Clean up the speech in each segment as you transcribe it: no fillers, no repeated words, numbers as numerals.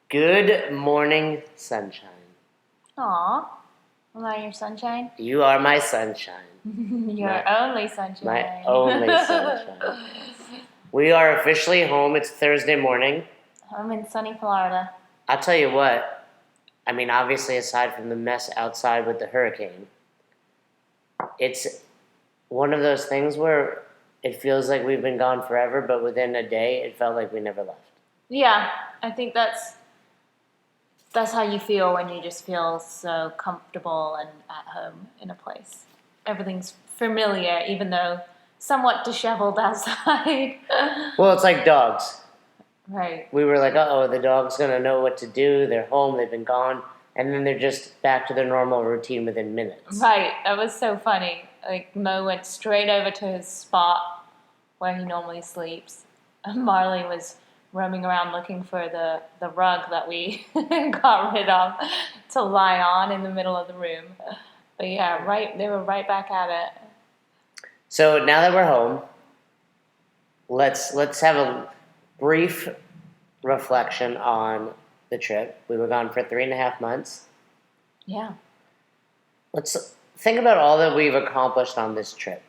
Good morning, sunshine. Aw, am I your sunshine? You are my sunshine. Your only sunshine. My only sunshine. We are officially home. It's Thursday morning. I'm in sunny Florida. I'll tell you what. I mean, obviously, aside from the mess outside with the hurricane, it's one of those things where it feels like we've been gone forever, but within a day, it felt like we never left. Yeah, I think that's how you feel when you just feel so comfortable and at home in a place. Everything's familiar, even though somewhat disheveled outside. Well, it's like dogs. Right. We were like, uh-oh, the dog's going to know what to do. They're home. They've been gone. And then they're just back to their normal routine within minutes. Right. That was so funny. Like, Mo went straight over to his spot where he normally sleeps. And Marley was roaming around looking for the rug that we got rid of to lie on in the middle of the room. But yeah, they were right back at it. So now that we're home, let's have a brief reflection on the trip. We were gone for 3.5 months. Yeah. Let's think about all that we've accomplished on this trip.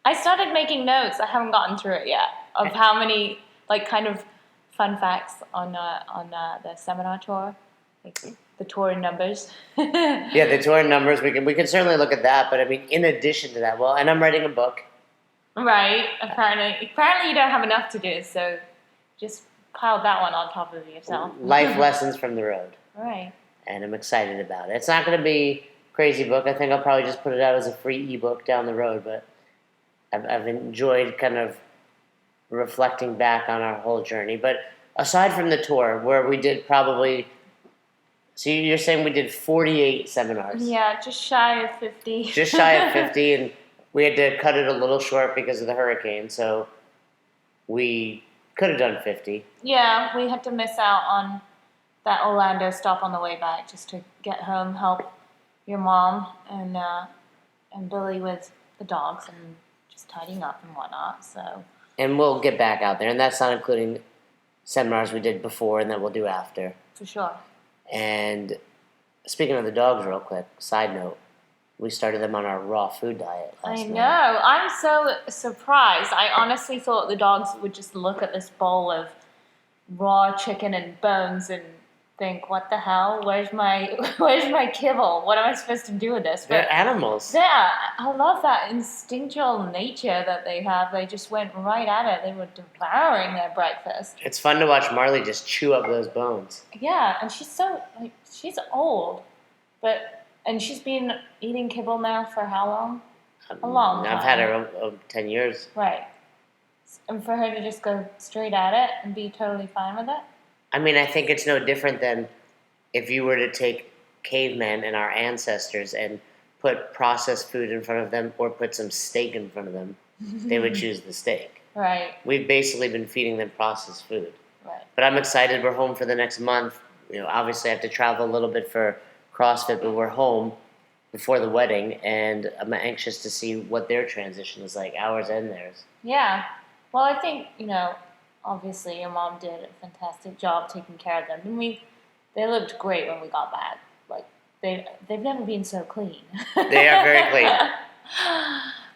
I started making notes. I haven't gotten through it yet of how many kind of fun facts on the seminar tour, like the tour numbers. Yeah, the tour numbers. We can certainly look at that. But I mean, in addition to that, well, and I'm writing a book. Right. Apparently you don't have enough to do, so just pile that one on top of yourself. Life lessons from the road. Right. And I'm excited about it. It's not going to be a crazy book. I think I'll probably just put it out as a free ebook down the road. But I've enjoyed kind of reflecting back on our whole journey. But aside from the tour, where we did probably, so you're saying we did 48 seminars. Yeah, just shy of 50. Just shy of 50, and we had to cut it a little short because of the hurricane, so we could have done 50. Yeah, we had to miss out on that Orlando stop on the way back just to get home, help your mom and Billy with the dogs and just tidying up and whatnot. So. And we'll get back out there, and that's not including seminars we did before and that we'll do after. For sure. And speaking of the dogs real quick, side note, we started them on our raw food diet last I night. know. I'm so surprised. I honestly thought the dogs would just look at this bowl of raw chicken and bones and think, what the hell? Where's my kibble? What am I supposed to do with this? They're animals. Yeah, I love that instinctual nature that they have. They just went right at it. They were devouring their breakfast. It's fun to watch Marley just chew up those bones. Yeah, and she's old, and she's been eating kibble now for how long? A long time. I've had her over 10 years. Right. And for her to just go straight at it and be totally fine with it? I mean, I think it's no different than if you were to take cavemen and our ancestors and put processed food in front of them or put some steak in front of them, they would choose the steak. Right. We've basically been feeding them processed food. Right. But I'm excited. We're home for the next month. Obviously I have to travel a little bit for CrossFit, but we're home before the wedding, and I'm anxious to see what their transition is like, ours and theirs. Yeah. Well, I think, obviously your mom did a fantastic job taking care of them. And they looked great when we got back. Like, they've never been so clean. They are very clean.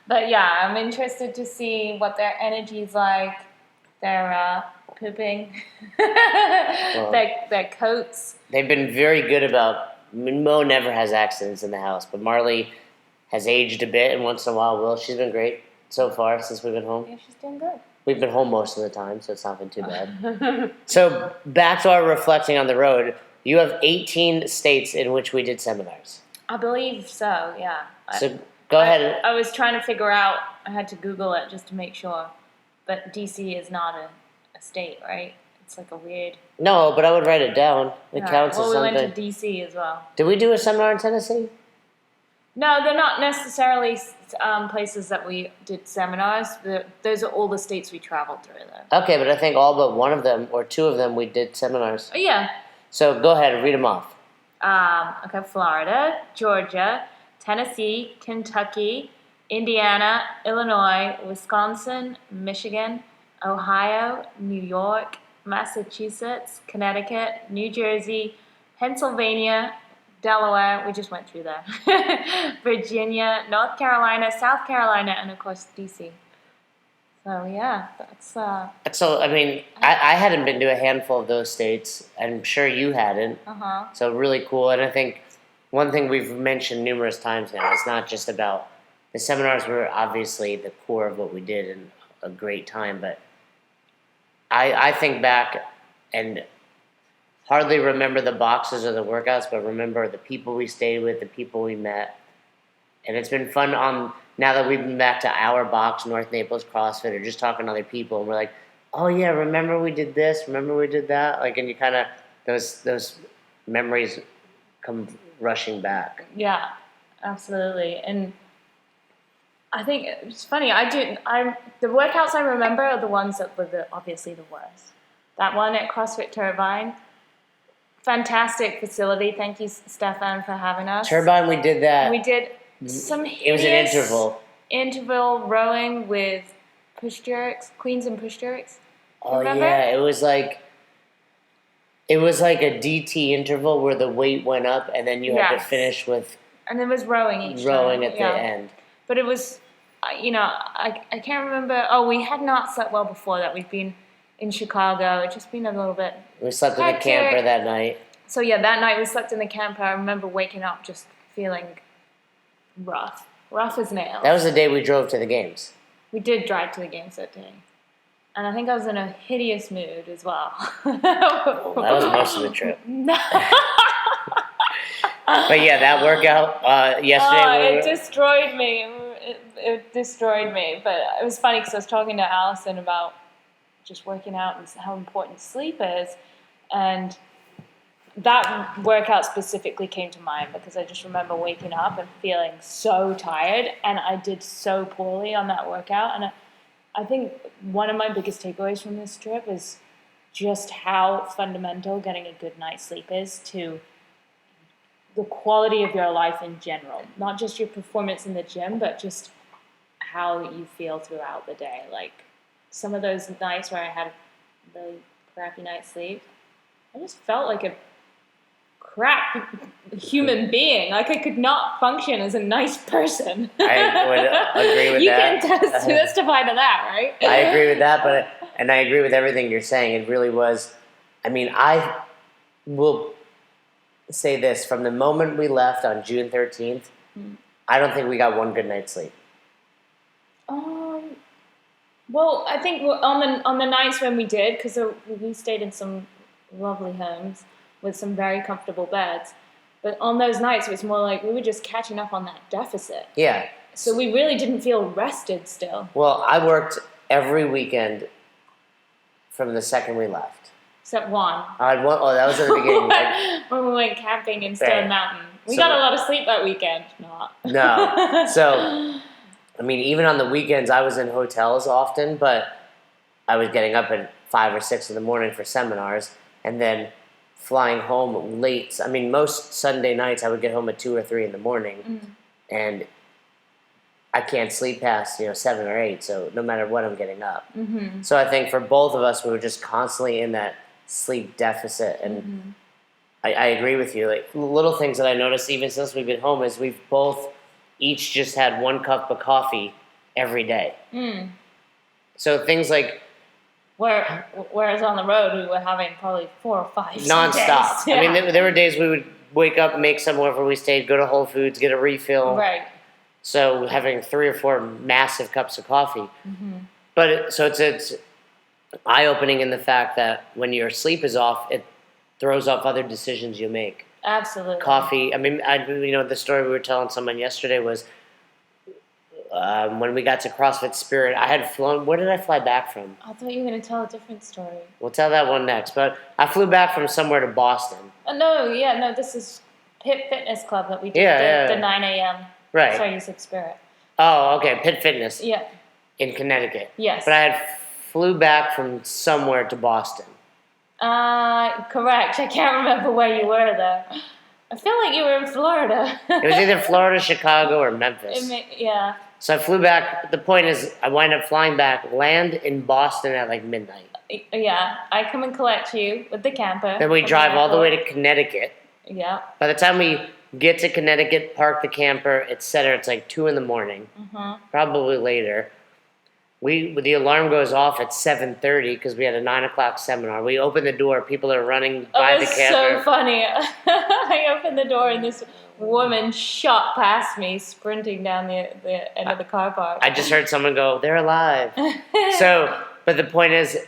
But yeah, I'm interested to see what their energy's like, their pooping, Well, their coats. They've been very good about, Mo never has accidents in the house, but Marley has aged a bit, and once in a while will. She's been great so far since we've been home. Yeah, she's doing good. We've been home most of the time, so it's not been too bad. So back to our reflecting on the road. You have 18 states in which we did seminars. I believe so, yeah. So go ahead. I was trying to figure out, I had to Google it just to make sure. But DC is not a state, right? It's like a weird... No, but I would write it down. It counts as something. Well, we went to DC as well. Did we do a seminar in Tennessee? No, they're not necessarily places that we did seminars. Those are all the states we traveled through, though. Okay, but I think all but one of them, or two of them, we did seminars. Oh, yeah. So go ahead and read them off. Okay, Florida, Georgia, Tennessee, Kentucky, Indiana, Illinois, Wisconsin, Michigan, Ohio, New York, Massachusetts, Connecticut, New Jersey, Pennsylvania, Delaware, we just went through that, Virginia, North Carolina, South Carolina, and of course DC. So yeah, that's So I mean, I hadn't been to a handful of those states. I'm sure you hadn't. So really cool. And I think one thing we've mentioned numerous times now, it's not just about the seminars were obviously the core of what we did and a great time, but I think back and hardly remember the boxes or the workouts, but remember the people we stayed with, the people we met. And it's been fun now that we've been back to our box, North Naples CrossFit, or just talking to other people, and we're like, oh yeah, remember we did this, remember we did that? Like, and you kind of, those memories come rushing back. Yeah, absolutely. And I think it's funny, the workouts I remember are the ones that were obviously the worst. That one at CrossFit Turbine, fantastic facility. Thank you, Stefan, for having us. Turbine, we did that. We did some It was an interval rowing with push jerks, cleans and push jerks. Oh Remember? yeah, it was like a DT interval where the weight went up and then you had to finish with and there was rowing each rowing time. at the end. But it was, I can't remember. Oh, we had not slept well before that. We'd been in Chicago. It just been a little bit. We slept in the camper that night. So yeah, that night we slept in the camper. I remember waking up just feeling rough as nails. That was the day we drove to the games. We did drive to the games that day. And I think I was in a hideous mood as well. Well, that was most of the trip. But yeah, that workout yesterday. It destroyed me. It destroyed me. But it was funny because I was talking to Allison about just working out and how important sleep is. And that workout specifically came to mind because I just remember waking up and feeling so tired. And I did so poorly on that workout. And I think one of my biggest takeaways from this trip is just how fundamental getting a good night's sleep is to the quality of your life in general. Not just your performance in the gym, but just how you feel throughout the day. Like some of those nights where I had a really crappy night's sleep, I just felt like a crap human being. Like I could not function as a nice person. I would agree with that. You can testify to that, right? I agree with that, and I agree with everything you're saying. It really was. I mean, I will say this: from the moment we left on June 13th, I don't think we got one good night's sleep. Well, I think on the nights when we did, because we stayed in some lovely homes with some very comfortable beds. But on those nights, it was more like we were just catching up on that deficit. Yeah. So we really didn't feel rested still. Well, I worked every weekend from the second we left. Except one. That was at the beginning. When we went camping in Stone Mountain. We got a lot of sleep that weekend. No. So, I mean, even on the weekends, I was in hotels often, but I was getting up at 5 or 6 in the morning for seminars, and then flying home late. I mean, most Sunday nights I would get home at 2 or 3 in the morning, and I can't sleep past 7 or 8. So no matter what, I'm getting up. So I think for both of us, we were just constantly in that sleep deficit, and I agree with you. Like little things that I noticed even since we've been home is we've both each just had 1 cup of coffee every day. So things like. Whereas on the road, we were having probably 4 or 5 nonstop. Yeah. I mean, there were days we would wake up, make somewhere where we stayed, go to Whole Foods, get a refill. Right. So having 3 or 4 massive cups of coffee. But it's eye-opening in the fact that when your sleep is off, it throws off other decisions you make. Absolutely. Coffee. I mean, the story we were telling someone yesterday was when we got to CrossFit Spirit, I had flown. Where did I fly back from? I thought you were going to tell a different story. We'll tell that one next. But I flew back from somewhere to Boston. No, this is Pit Fitness Club that we did the 9 a.m. Right. Sorry, you said Spirit. Oh, okay, Pit Fitness. Yeah. In Connecticut. Yes. But I flew back from somewhere to Boston. Correct. I can't remember where you were though. I feel like you were in Florida. It was either Florida, Chicago, or Memphis. Yeah. So I flew back. The point is, I wind up flying back, land in Boston at like midnight. Yeah, I come and collect you with the camper. Then we from drive all the way airport. to Connecticut. Yeah. By the time we get to Connecticut, park the camper, etc., it's like 2 a.m, probably later. The alarm goes off at 7:30 because we had a 9 o'clock seminar. We open the door, people are running by the was camper. so funny. I opened the door and this woman shot past me, sprinting down the end of the car park. I just heard someone go, "They're alive." But the point is,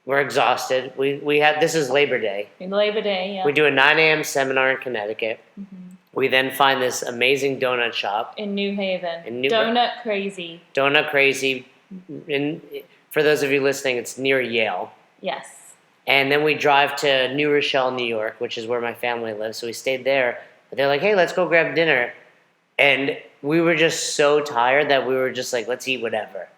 we're exhausted. We had this is Labor Day. Labor Day, yeah. We do a 9 a.m. seminar in Connecticut. We then find this amazing donut shop. In New Haven. In New- Donut Crazy. Donut Crazy. For those of you listening, it's near Yale. Yes. And then we drive to New Rochelle, New York, which is where my family lives. So we stayed there. But they're like, "Hey, let's go grab dinner." And we were just so tired that we were just like, let's eat whatever.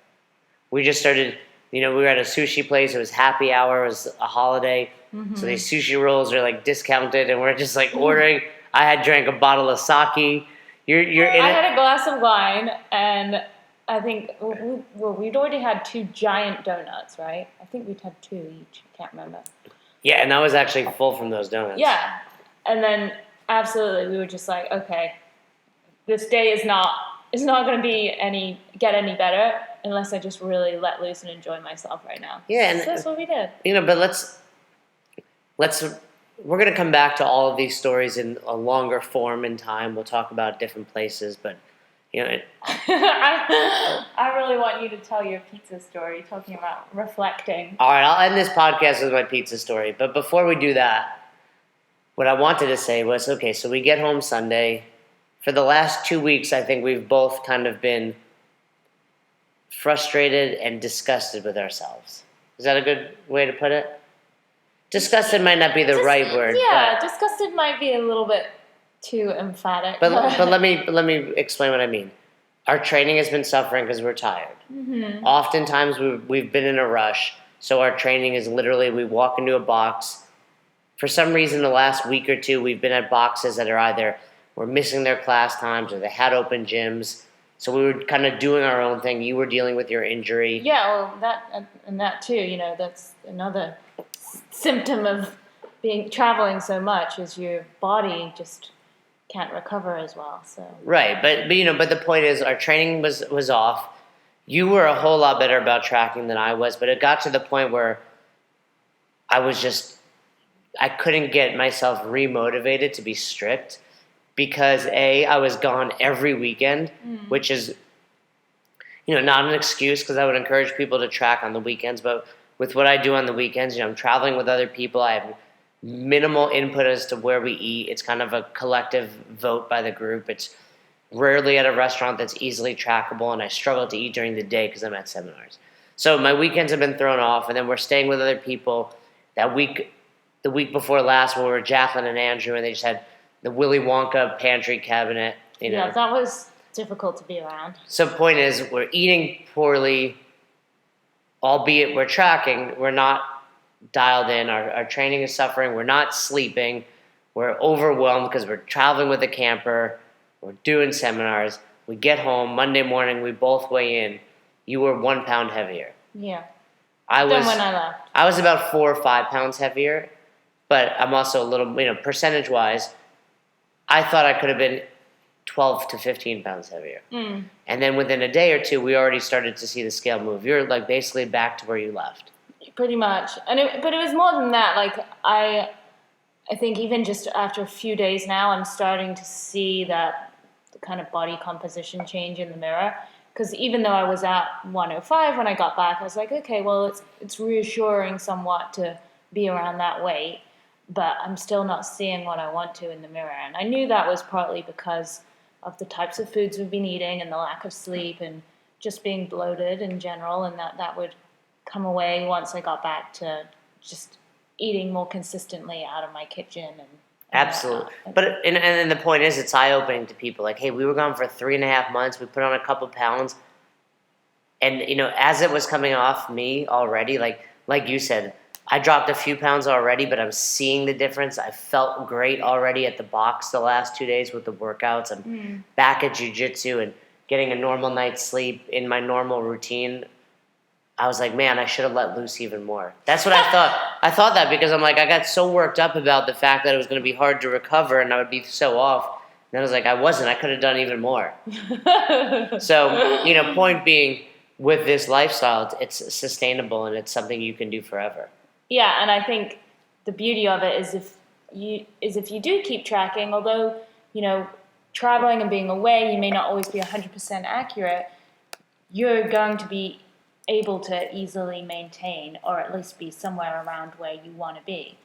We just started, we were at a sushi place. It was happy hour. It was a holiday. So these sushi rolls are like discounted. And we're just like ordering. I had drank a bottle of sake. You're in I it. had a glass of wine, and I think, we'd already had 2 giant donuts, right? I think we'd had 2 each. I can't remember. Yeah, and I was actually full from those donuts. Yeah. And then, absolutely, we were just like, okay, this day is not going to get any better unless I just really let loose and enjoy myself right now. Yeah, and so that's what we did. But we're going to come back to all of these stories in a longer form in time. We'll talk about different places, but I really want you to tell your pizza story, talking about reflecting. All right, I'll end this podcast with my pizza story. But before we do that, what I wanted to say was, okay, so we get home Sunday. For the last 2 weeks, I think we've both kind of been frustrated and disgusted with ourselves. Is that a good way to put it? Disgusted might not be the right word. Yeah, disgusted might be a little bit too emphatic. But let me explain what I mean. Our training has been suffering because we're tired. Oftentimes we've been in a rush, so our training is literally we walk into a box. For some reason, the last week or two, we've been at boxes that are either we're missing their class times or they had open gyms. So we were kind of doing our own thing. You were dealing with your injury. Yeah, well, that too. That's another symptom of traveling so much is your body just can't recover as well. So right, but the point is our training was off. You were a whole lot better about tracking than I was, but it got to the point where I couldn't get myself remotivated to be strict because I was gone every weekend, which is not an excuse because I would encourage people to track on the weekends, but with what I do on the weekends, I'm traveling with other people. I have minimal input as to where we eat. It's kind of a collective vote by the group. It's rarely at a restaurant that's easily trackable, and I struggle to eat during the day because I'm at seminars. So my weekends have been thrown off, and then we're staying with other people. The week before last, when we were Jacqueline and Andrew, and they just had the Willy Wonka pantry cabinet. Yeah, that was difficult to be around. So point is, we're eating poorly, albeit we're tracking. We're not dialed in. Our training is suffering. We're not sleeping. We're overwhelmed because we're traveling with a camper. We're doing seminars. We get home Monday morning. We both weigh in. You were 1 pound heavier. Yeah. When I left. I was about 4 or 5 pounds heavier, but I'm also a little, percentage wise, I thought I could have been 12 to 15 pounds heavier. And then within a day or two, we already started to see the scale move. You're like basically back to where you left. Pretty much. But it was more than that. Like I think even just after a few days now, I'm starting to see that kind of body composition change in the mirror. Because even though I was at 105 when I got back, I was like, okay, well, it's reassuring somewhat to be around that weight, but I'm still not seeing what I want to in the mirror. And I knew that was partly because of the types of foods we've been eating and the lack of sleep and just being bloated in general, and that would come away once I got back to just eating more consistently out of my kitchen and absolutely. But and the point is, it's eye-opening to people. Like, hey, we were gone for 3.5 months. We put on a couple pounds. And, as it was coming off me already, like you said, I dropped a few pounds already, but I'm seeing the difference. I felt great already at the box the last 2 days with the workouts. I'm back at jiu-jitsu. And getting a normal night's sleep in my normal routine, I was like, man, I should have let loose even more. That's what I thought. I thought that because I'm like, I got so worked up about the fact that it was going to be hard to recover and I would be so off. And I was like, I wasn't. I could have done even more. So, point being, with this lifestyle, it's sustainable and it's something you can do forever. Yeah, and I think the beauty of it is if you do keep tracking, although, traveling and being away, you may not always be 100% accurate, you're going to be able to easily maintain or at least be somewhere around where you want to be.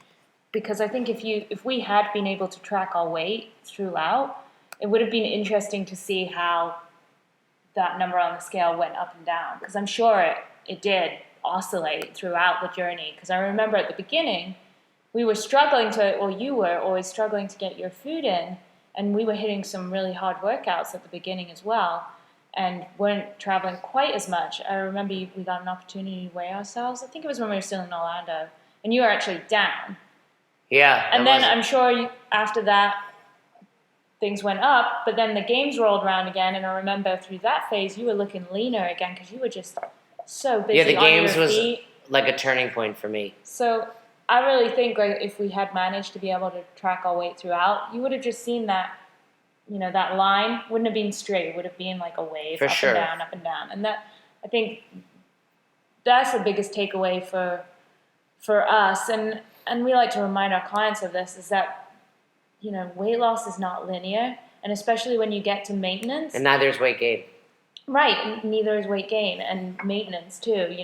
Because I think if we had been able to track our weight throughout, it would have been interesting to see how that number on the scale went up and down. Because I'm sure it did oscillate throughout the journey. Because I remember at the beginning, we were struggling you were always struggling to get your food in, and we were hitting some really hard workouts at the beginning as well, and weren't traveling quite as much. I remember we got an opportunity to weigh ourselves. I think it was when we were still in Orlando, and you were actually down. Yeah. And then I'm sure after that, things went up, but then the games rolled around again, and I remember through that phase, you were looking leaner again because you were just so busy. Yeah, the on games your was feet. like a turning point for me. So I really think if we had managed to be able to track our weight throughout, you would have just seen that, that line wouldn't have been straight. It would have been like a wave, for up sure. and down, up and down. And that, I think that's the biggest takeaway for us. And we like to remind our clients of this, is that, weight loss is not linear. And especially when you get to maintenance. And neither is weight gain. Right, neither is weight gain and maintenance too,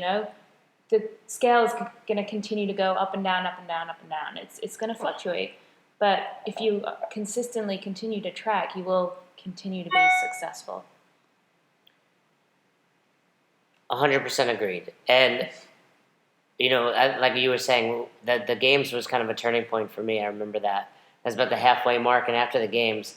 The scale is going to continue to go up and down, up and down, up and down. It's going to fluctuate. But if you consistently continue to track, you will continue to be successful. 100% agreed. And, like you were saying, that the games was kind of a turning point for me. I remember that. It was about the halfway mark, and after the games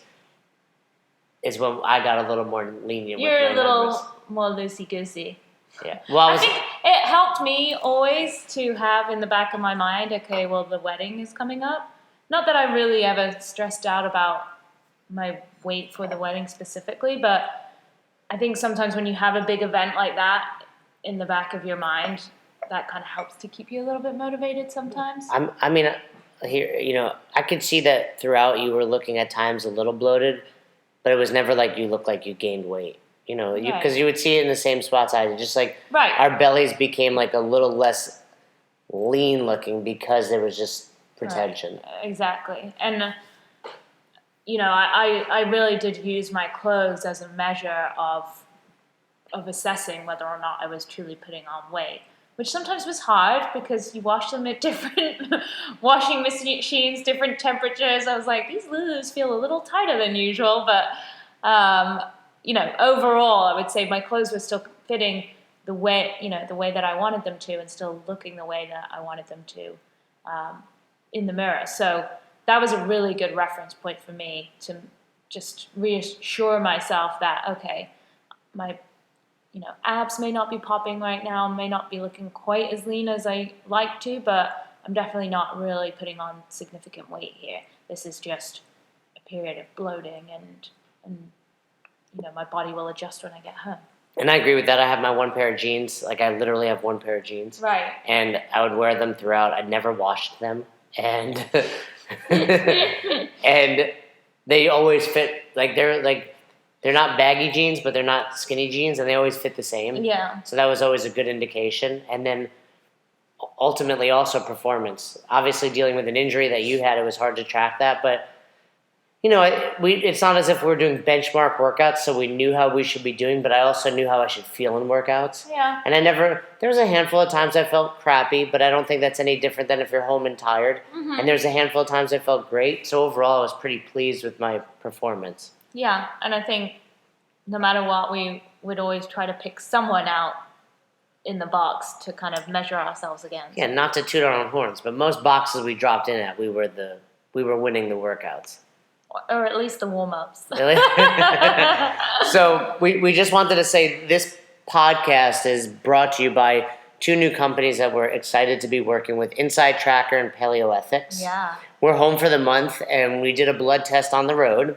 is when I got a little more lenient with my You're a little numbers. more loosey-goosey. Yeah. Well, I think it helped me always to have in the back of my mind, okay, well, the wedding is coming up. Not that I really ever stressed out about my weight for the wedding specifically, but I think sometimes when you have a big event like that in the back of your mind, that kind of helps to keep you a little bit motivated sometimes. Here, I could see that throughout you were looking at times a little bloated, but it was never like you looked like you gained weight. Because you would see it in the same spots I did. Just like our bellies became like a little less lean looking because there was just pretension. Right. Exactly. And, I really did use my clothes as a measure of assessing whether or not I was truly putting on weight, which sometimes was hard because you wash them at different washing machines, different temperatures. I was like, these Lulus feel a little tighter than usual, but overall, I would say my clothes were still fitting the way that I wanted them to, and still looking the way that I wanted them to in the mirror. So that was a really good reference point for me to just reassure myself that, okay, my abs may not be popping right now, may not be looking quite as lean as I like to, but I'm definitely not really putting on significant weight here. This is just a period of bloating, and my body will adjust when I get home. And I agree with that. I have my one pair of jeans. Like, I literally have one pair of jeans. Right. And I would wear them throughout. I never washed them. And and they always fit. They're not baggy jeans, but they're not skinny jeans, and they always fit the same. Yeah. So that was always a good indication. And then ultimately also performance. Obviously, dealing with an injury that you had, it was hard to track that. But, it's not as if we're doing benchmark workouts, so we knew how we should be doing, but I also knew how I should feel in workouts. Yeah. And there was a handful of times I felt crappy, but I don't think that's any different than if you're home and tired. Mm-hmm. And there's a handful of times I felt great. So overall, I was pretty pleased with my performance. Yeah, and I think no matter what, we would always try to pick someone out in the box to kind of measure ourselves against. Yeah, not to toot our own horns, but most boxes we dropped in at, we were winning the workouts. Or at least the warm-ups. So we just wanted to say this podcast is brought to you by two new companies that we're excited to be working with, Inside Tracker and Paleoethics. Yeah. We're home for the month, and we did a blood test on the road.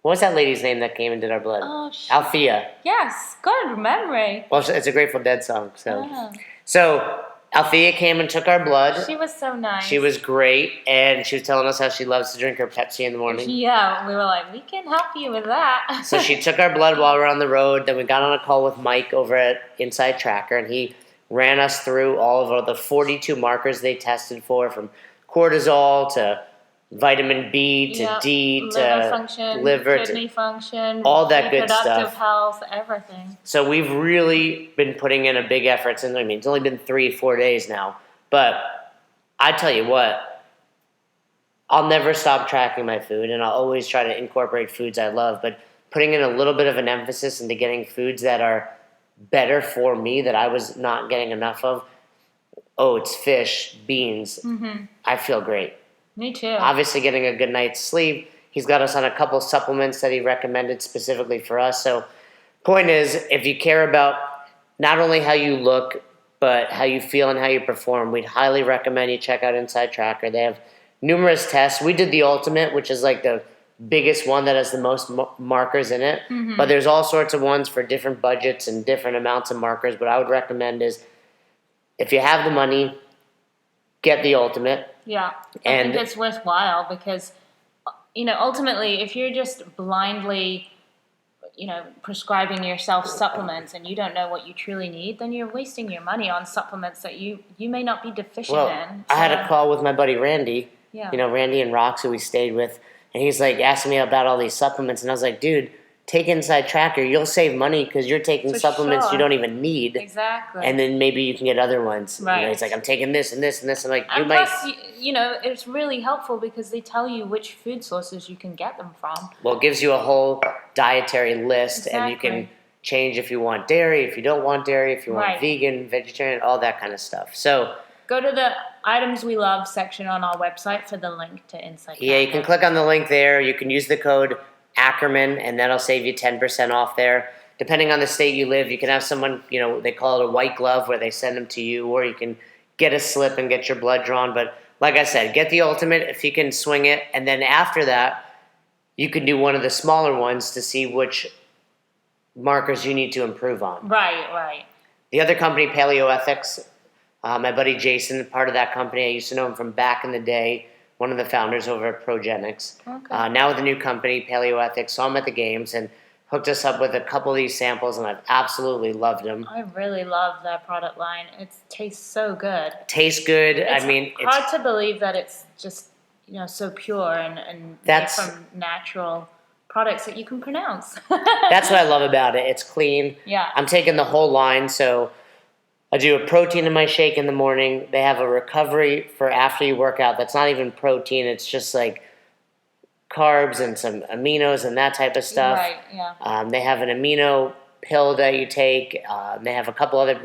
What was that lady's name that came and did our blood? Oh, Althea. Yes, good memory. Well, it's a Grateful Dead song. So, Oh. so Althea came and took our blood. She was so nice. She was great, and she was telling us how she loves to drink her Pepsi in the morning. Yeah, we were like, we can help you with that. So she took our blood while we were on the road. Then we got on a call with Mike over at Inside Tracker, and he ran us through all of the 42 markers they tested for, from cortisol to vitamin B to D to liver function, liver kidney function, all that good reproductive stuff. health, everything. So we've really been putting in a big effort. And I mean, it's only been 3-4 days now, but I tell you what, I'll never stop tracking my food, and I'll always try to incorporate foods I love. But putting in a little bit of an emphasis into getting foods that are better for me that I was not getting enough of. Oats, fish, beans. Mm-hmm. I feel great. Me too. Obviously, getting a good night's sleep. He's got us on a couple supplements that he recommended specifically for us. So, point is, if you care about not only how you look, but how you feel and how you perform, we'd highly recommend you check out Inside Tracker. They have numerous tests. We did the Ultimate, which is like the biggest one that has the most markers in it. Mm-hmm. But there's all sorts of ones for different budgets and different amounts of markers. What I would recommend is, if you have the money, get the Ultimate. Yeah, I think it's worthwhile because, ultimately, if you're just blindly, prescribing yourself supplements and you don't know what you truly need, then you're wasting your money on supplements that you may not be deficient in. I had a call with my buddy Randy. Yeah. Randy and Rox, who we stayed with, and he's like asking me about all these supplements, and I was like, dude, take Inside Tracker. You'll save money because you're taking supplements you don't even need. Exactly. And then maybe you can get other ones. Right. He's like, I'm taking this and this and this. I'm like, and plus, it's really helpful because they tell you which food sources you can get them from. Well, it gives you a whole dietary list, and you can change if you want dairy, if you don't want dairy, if you want vegan, vegetarian, all that kind of stuff. So go to the items we love section on our website for the link to Inside Tracker. Yeah, you can click on the link there. You can use the code Ackerman, and that'll save you 10% off there. Depending on the state you live, you can have someone, they call it a white glove where they send them to you, or you can get a slip and get your blood drawn. But like I said, get the Ultimate if you can swing it, and then after that, you can do one of the smaller ones to see which markers you need to improve on. Right. The other company, Paleoethics, my buddy Jason, part of that company, I used to know him from back in the day, one of the founders over at Progenics. Okay. Now with the new company, Paleoethics, saw him at the games and hooked us up with a couple of these samples, and I've absolutely loved them. I really love their product line. It tastes so good. Tastes good. It's hard to believe that it's just so pure and made from natural products that you can pronounce. That's what I love about it. It's clean. Yeah. I'm taking the whole line, so I do a protein in my shake in the morning. They have a recovery for after you work out. That's not even protein. It's just like carbs and some aminos and that type of stuff. Right, yeah. They have an amino pill that you take. They have a couple other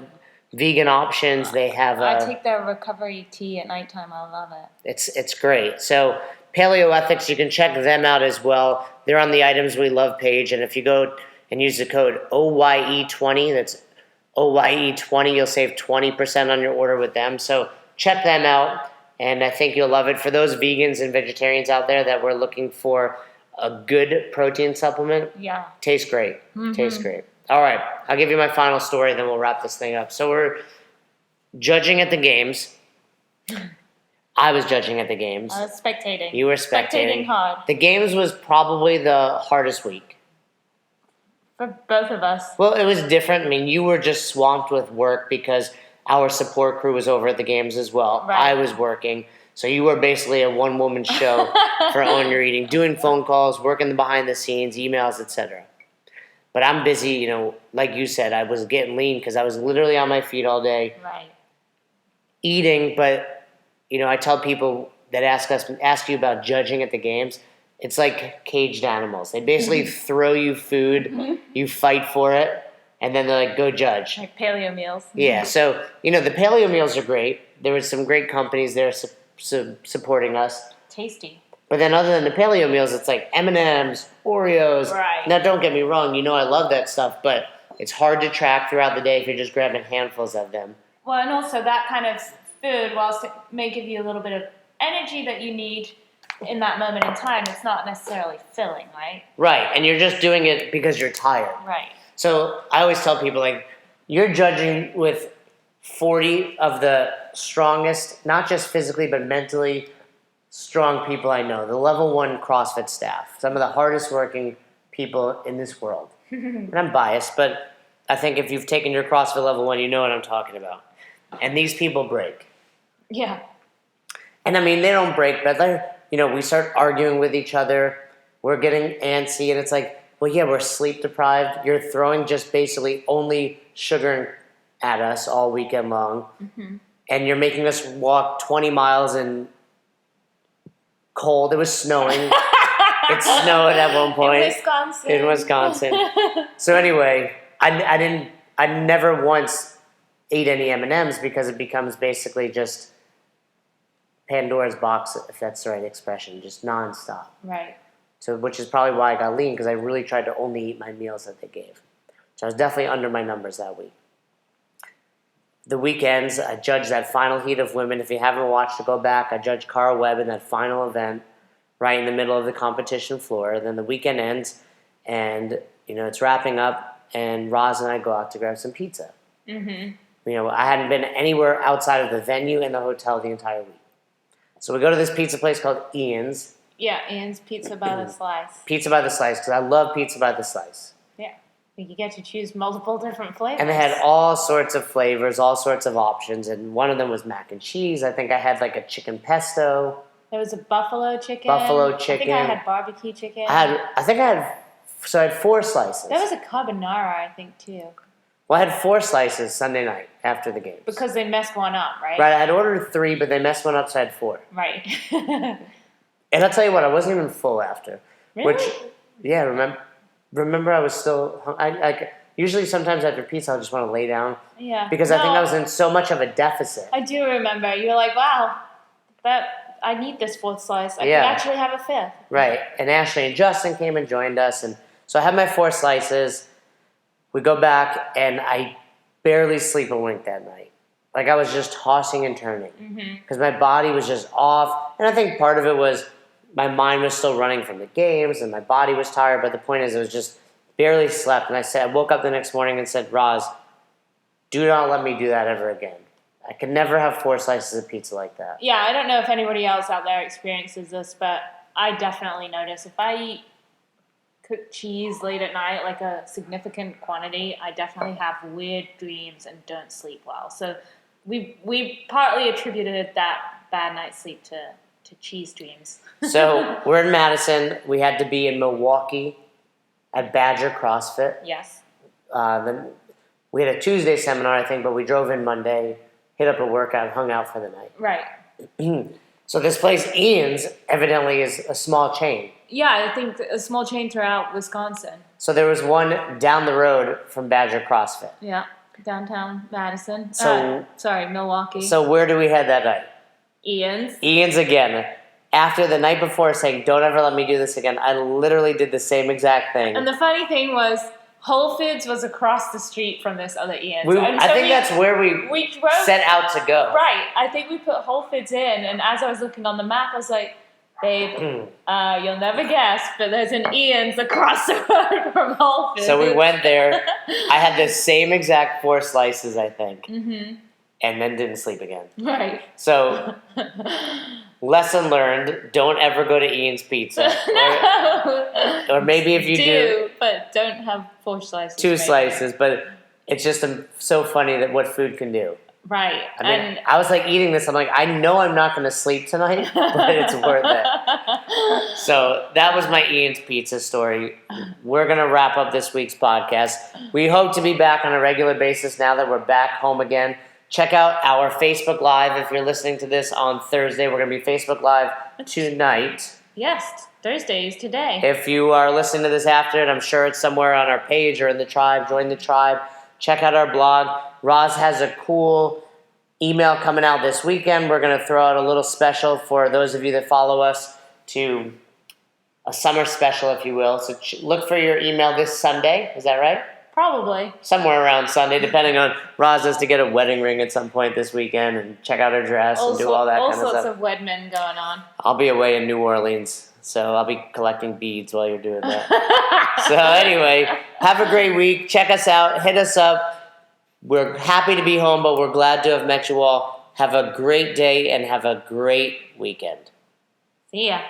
vegan options. They have I take their recovery tea at nighttime. I love it. It's great. So Paleoethics, you can check them out as well. They're on the Items We Love page, and if you go and use the code OYE20, that's OYE20, you'll save 20% on your order with them. So check them out, and I think you'll love it. For those vegans and vegetarians out there that were looking for a good protein supplement, tastes great. Mm-hmm. Tastes great. All right, I'll give you my final story, then we'll wrap this thing up. So we're judging at the games. I was judging at the games. I was spectating. You were spectating. Spectating hard. The games was probably the hardest week. For both of us. Well, it was different. I mean, you were just swamped with work because our support crew was over at the games as well. Right. I was working. So you were basically a one-woman show for Own Your Eating, doing phone calls, working the behind the scenes, emails, etc. But I'm busy, like you said, I was getting lean because I was literally on my feet all day. Right. Eating, but, I tell people that ask you about judging at the games, it's like caged animals. They basically throw you food, you fight for it, and then they're like, go judge. Like paleo meals. Yeah, so, the paleo meals are great. There were some great companies there supporting us. Tasty. But then other than the paleo meals, it's like M&M's, Oreos. Right. Now, don't get me wrong, I love that stuff, but it's hard to track throughout the day if you're just grabbing handfuls of them. Well, and also that kind of food, whilst it may give you a little bit of energy that you need, in that moment in time, it's not necessarily filling, right? Right, and you're just doing it because you're tired. Right. So I always tell people, like, you're judging with 40 of the strongest, not just physically, but mentally strong people I know. The level 1 CrossFit staff. Some of the hardest working people in this world. And I'm biased, but I think if you've taken your CrossFit level 1, you know what I'm talking about. And these people break. Yeah. And I mean, they don't break, but we start arguing with each other. We're getting antsy, and it's like, well, yeah, we're sleep deprived. You're throwing just basically only sugar at us all weekend long. Mm-hmm. And you're making us walk 20 miles in cold. It was snowing. It snowed at one point. In Wisconsin. So anyway, I never once ate any M&Ms because it becomes basically just Pandora's box, if that's the right expression, just nonstop. Right. So, which is probably why I got lean, because I really tried to only eat my meals that they gave. So I was definitely under my numbers that week. The weekends, I judged that final heat of women. If you haven't watched it, go back. I judged Carl Webb in that final event, right in the middle of the competition floor. Then the weekend ends, and it's wrapping up, and Roz and I go out to grab some pizza. Mm-hmm. I hadn't been anywhere outside of the venue and the hotel the entire week. So we go to this pizza place called Ian's. Yeah, Ian's Pizza by the Slice. Pizza by the Slice, because I love pizza by the slice. Yeah, you get to choose multiple different flavors. And they had all sorts of flavors, all sorts of options, and one of them was mac and cheese. I think I had like a chicken pesto. There was a buffalo chicken. I think I had barbecue chicken. I had 4 slices. There was a carbonara, I think, too. Well, I had 4 slices Sunday night after the games. Because they messed one up, right? Right, I had ordered 3, but they messed one up, so I had 4. Right. And I'll tell you what, I wasn't even full after. Really? Yeah, remember I was still, usually sometimes after pizza I'll just want to lay down. Yeah. Because I think I was in so much of a deficit. I do remember. You were like, wow, I need this 4th slice. I could actually have a 5th. Right, and Ashley and Justin came and joined us, and so I had my 4 slices. We go back, and I barely sleep a wink that night. Like, I was just tossing and turning. Because my body was just off. And I think part of it was my mind was still running from the games, and my body was tired. But the point is, it was just barely slept. And I woke up the next morning and said, Roz, do not let me do that ever again. I could never have 4 slices of pizza like that. Yeah, I don't know if anybody else out there experiences this, but I definitely notice if I eat cooked cheese late at night, like a significant quantity, I definitely have weird dreams and don't sleep well. So we partly attributed that bad night's sleep to cheese dreams. So we're in Madison. We had to be in Milwaukee at Badger CrossFit. Yes. Then we had a Tuesday seminar, I think, but we drove in Monday, hit up a workout, hung out for the night. Right. So this place, Ian's, evidently is a small chain. Yeah, I think a small chain throughout Wisconsin. So there was one down the road from Badger CrossFit. Yeah, downtown Madison. So, Milwaukee. So where do we head that night? Ian's. Ian's again. After the night before saying, don't ever let me do this again, I literally did the same exact thing. And the funny thing was, Whole Foods was across the street from this other Ian's. I think that's where we set out to go. Right. I think we put Whole Foods in, and as I was looking on the map, I was like, babe, you'll never guess, but there's an Ian's across the road from Whole Foods. So we went there. I had the same exact 4 slices, I think, and then didn't sleep again. Right. So, lesson learned, don't ever go to Ian's Pizza. No. Or maybe if you do, but don't have 4 slices. 2 slices, but it's just so funny that what food can do. Right. I mean, I was like eating this. I'm like, I know I'm not going to sleep tonight, but it's worth it. So that was my Ian's Pizza story. We're going to wrap up this week's podcast. We hope to be back on a regular basis now that we're back home again. Check out our Facebook Live. If you're listening to this on Thursday, we're going to be Facebook Live tonight. Yes, Thursday is today. If you are listening to this after it, I'm sure it's somewhere on our page or in the tribe. Join the tribe. Check out our blog. Roz has a cool email coming out this weekend. We're going to throw out a little special for those of you that follow us, to a summer special, if you will. So look for your email this Sunday. Is that right? Probably. somewhere around Sunday, depending on Roz has to get a wedding ring at some point this weekend and check out her dress and do all that kind of All stuff. sorts of wed men going on. I'll be away in New Orleans, so I'll be collecting beads while you're doing that. So anyway, have a great week. Check us out. Hit us up. We're happy to be home, but we're glad to have met you all. Have a great day and have a great weekend. See ya.